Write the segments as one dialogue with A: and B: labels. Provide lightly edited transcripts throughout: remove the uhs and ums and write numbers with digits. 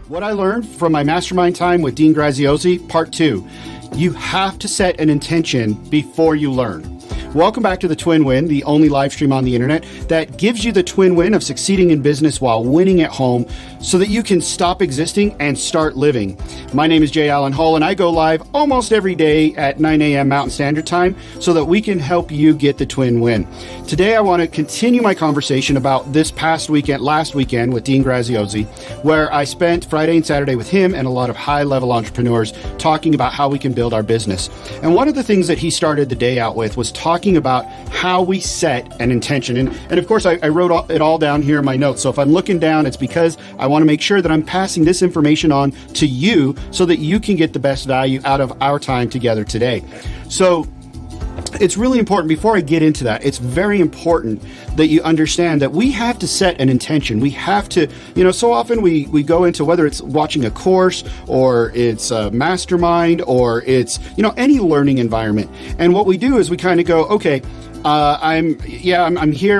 A: What I learned from my mastermind time with Dean Graziosi, part 2. You have to set an intention before you learn. Welcome back to the Twin Win, the only live stream on the internet that gives you the twin win of succeeding in business while winning at home so that you can stop existing and start living. My name is Jay Allen Hull, and I go live almost every day at 9 a.m. Mountain Standard Time so that we can help you get the twin win. Today, I want to continue my conversation about this last weekend with Dean Graziosi, where I spent Friday and Saturday with him and a lot of high-level entrepreneurs talking about how we can build our business. And one of the things that he started the day out with was talking about how we set an intention. And of course, I wrote it all down here in my notes. So if I'm looking down, it's because I want to make sure that I'm passing this information on to you so that you can get the best value out of our time together today. So it's really important, before I get into that, it's very important that you understand that we have to set an intention. We have to, so often we go into, whether it's watching a course or it's a mastermind or it's, any learning environment. And what we do is we kind of go, okay, I'm here.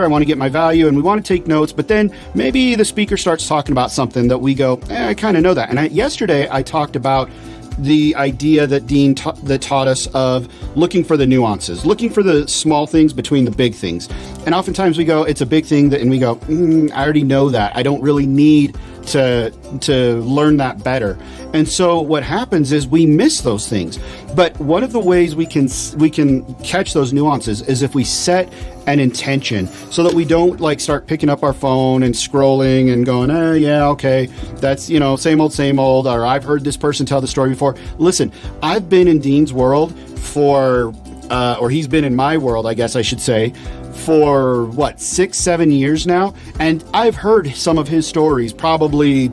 A: I want to get my value and we want to take notes, but then maybe the speaker starts talking about something that we go, I kind of know that. And yesterday I talked about the idea that Dean taught us of looking for the nuances, looking for the small things between the big things. And oftentimes we go, it's a big thing, and we go, I already know that. I don't really need to learn that better. And so what happens is we miss those things. But one of the ways we can catch those nuances is if we set an intention so that we don't start picking up our phone and scrolling and going, okay, that's, same old, or I've heard this person tell the story before. Listen, I've been in Dean's world or he's been in my world, I guess I should say, for 6-7 years now. And I've heard some of his stories probably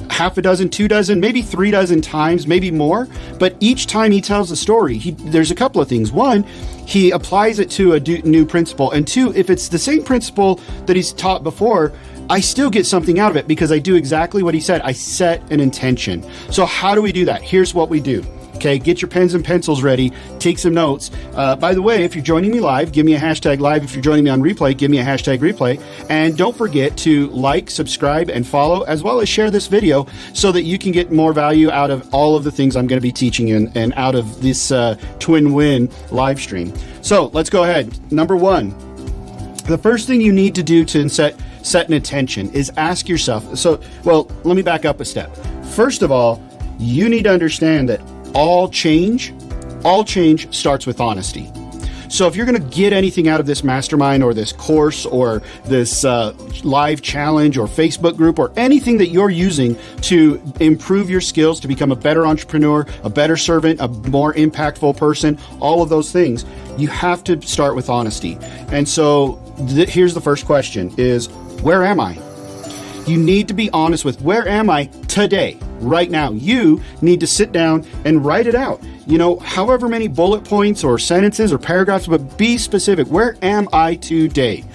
A: half a dozen, 2 dozen, maybe 3 dozen times, maybe more. But each time he tells a story, there's a couple of things. One, he applies it to a new principle. And two, if it's the same principle that he's taught before, I still get something out of it because I do exactly what he said. I set an intention. So how do we do that? Here's what we do. Okay, get your pens and pencils ready. Take some notes. By the way, if you're joining me live, give me a hashtag live. If you're joining me on replay, give me a hashtag replay. And don't forget to like, subscribe, and follow, as well as share this video so that you can get more value out of all of the things I'm going to be teaching you and out of this Twin Win live stream. So let's go ahead. Number 1, the first thing you need to do to set an intention is ask yourself. Let me back up a step. First of all, you need to understand that all change starts with honesty. So if you're going to get anything out of this mastermind or this course or this live challenge or Facebook group or anything that you're using to improve your skills, to become a better entrepreneur, a better servant, a more impactful person, all of those things, you have to start with honesty. And so here's the first question is, where am I? You need to be honest with, where am I today, right now? You need to sit down and write it out. However many bullet points or sentences or paragraphs, but be specific. Where am I today?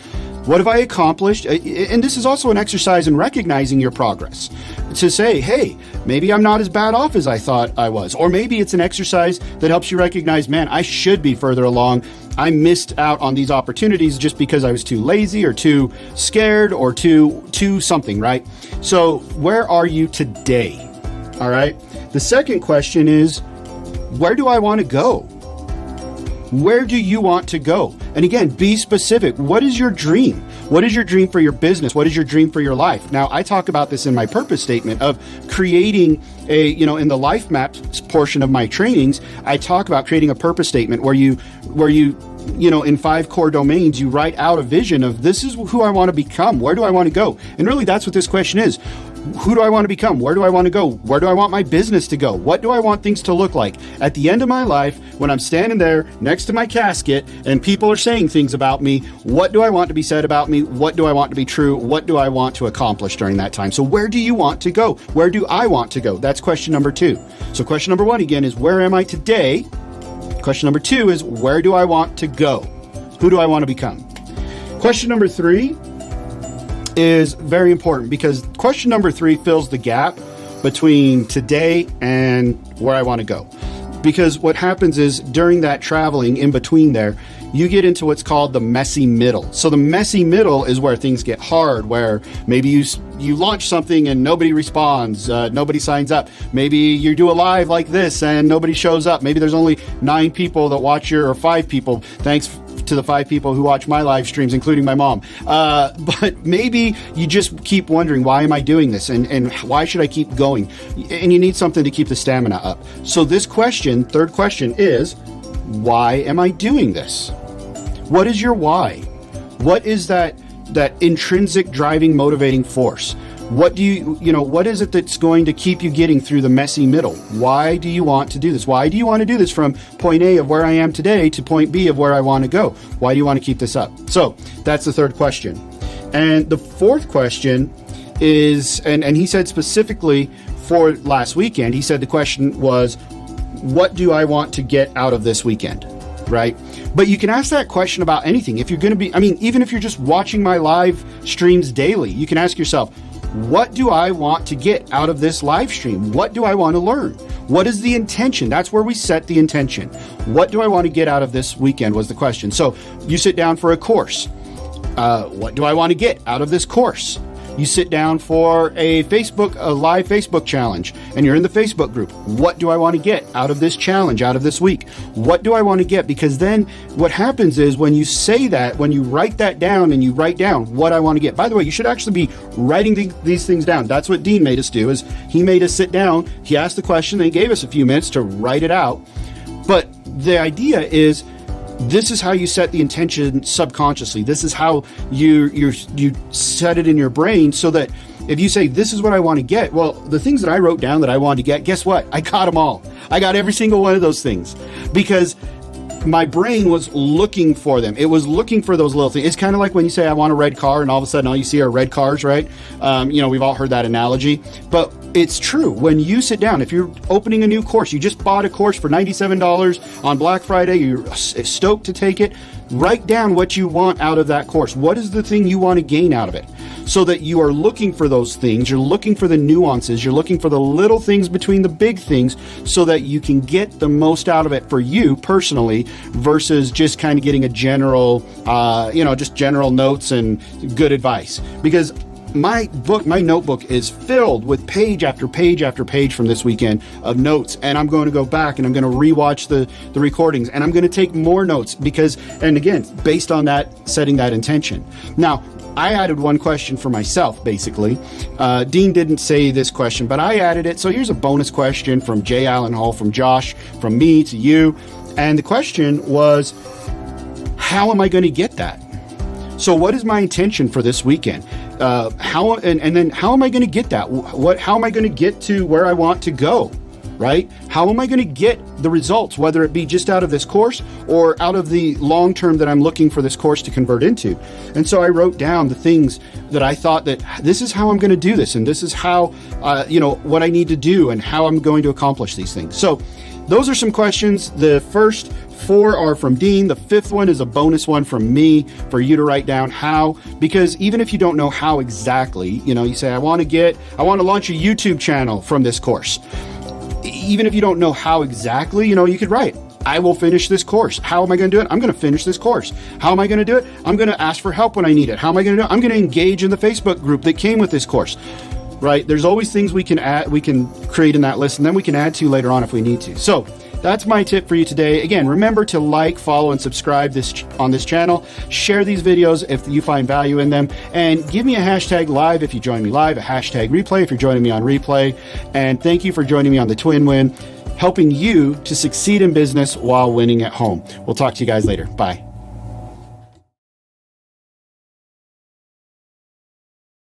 A: What have I accomplished? And this is also an exercise in recognizing your progress. To say, hey, maybe I'm not as bad off as I thought I was. Or maybe it's an exercise that helps you recognize, man, I should be further along. I missed out on these opportunities just because I was too lazy or too scared or too something, right? So where are you today? All right. The second question is, where do I want to go? Where do you want to go? And again, be specific. What is your dream? What is your dream for your business? What is your dream for your life? Now, I talk about this in my purpose statement of creating in the life map portion of my trainings, I talk about creating a purpose statement where you in 5 core domains, you write out a vision of, this is who I want to become. Where do I want to go? And really, that's what this question is. Who do I want to become? Where do I want to go? Where do I want my business to go? What do I want things to look like? At the end of my life, when I'm standing there next to my casket and people are saying things about me, what do I want to be said about me? What do I want to be true? What do I want to accomplish during that time? So where do you want to go? Where do I want to go? That's question number 2. So question number 1, again, is where am I today? Question number 2 is, where do I want to go? Who do I want to become? Question number 3 is very important because question number 3 fills the gap between today and where I want to go. Because what happens is during that traveling in between there, you get into what's called the messy middle. So the messy middle is where things get hard, where maybe you launch something and nobody responds, nobody signs up. Maybe you do a live like this and nobody shows up. Maybe there's only 9 people that watch or 5 people. Thanks to the 5 people who watch my live streams, including my mom. But maybe you just keep wondering, why am I doing this? And why should I keep going? And you need something to keep the stamina up. So this question, third question, is, why am I doing this? What is your why? What is that intrinsic driving, motivating force? What what is it that's going to keep you getting through the messy middle? Why do you want to do this? Why do you want to do this from point A of where I am today to point B of where I want to go? Why do you want to keep this up? So that's the third question. And the fourth question is, and he said specifically for last weekend, he said the question was, what do I want to get out of this weekend? Right? But you can ask that question about anything. If you're going to be, even if you're just watching my live streams daily, you can ask yourself, what do I want to get out of this live stream? What do I want to learn? What is the intention? That's where we set the intention. What do I want to get out of this weekend was the question. So you sit down for a course. What do I want to get out of this course? You sit down for a live Facebook challenge, and you're in the Facebook group. What do I want to get out of this challenge, out of this week? What do I want to get? Because then what happens is when you say that, when you write that down and you write down what I want to get. By the way, you should actually be writing these things down. That's what Dean made us do, is he made us sit down. He asked the question, and he gave us a few minutes to write it out. But the idea is, this is how you set the intention subconsciously. This is how you set it in your brain, so that if you say, this is what I want to get, well, the things that I wrote down that I wanted to get, guess what? I got them all. I got every single one of those things, because my brain was looking for them. It was looking for those little things. It's kind of like when you say, I want a red car, and all of a sudden all you see are red cars, right? We've all heard that analogy, but it's true. When you sit down, if you're opening a new course, you just bought a course for $97 on Black Friday, you're stoked to take it, write down what you want out of that course. What is the thing you want to gain out of it? So that you are looking for those things, you're looking for the nuances, you're looking for the little things between the big things, so that you can get the most out of it for you personally, versus just kind of getting a general, just general notes and good advice. Because my notebook is filled with page after page after page from this weekend of notes, and I'm going to go back and I'm going to rewatch the recordings, and I'm going to take more notes and again, based on that, setting that intention. Now, I added one question for myself, basically. Dean didn't say this question, but I added it. So here's a bonus question from Jay Allen Hall, from Josh, from me to you. And the question was, how am I going to get that? So what is my intention for this weekend? How am I going to get that? How am I going to get to where I want to go? Right? How am I going to get the results, whether it be just out of this course or out of the long term that I'm looking for this course to convert into? And so I wrote down the things that I thought that this is how I'm going to do this, and this is how, what I need to do, and how I'm going to accomplish these things. So those are some questions. The first 4 are from Dean. The 5th one is a bonus one from me for you to write down how, because even if you don't know how exactly, you say, I want to launch a YouTube channel from this course. Even if you don't know how exactly, you could write, I will finish this course. How am I going to do it? I'm going to finish this course. How am I going to do it? I'm going to ask for help when I need it. How am I going to do it? I'm going to engage in the Facebook group that came with this course. Right? There's always things we can add, we can create in that list, and then we can add to later on if we need to. So that's my tip for you today. Again, remember to like, follow, and subscribe on this channel. Share these videos if you find value in them. And give me a hashtag live if you join me live, a hashtag replay if you're joining me on replay. And thank you for joining me on the Twin Win, helping you to succeed in business while winning at home. We'll talk to you guys later. Bye.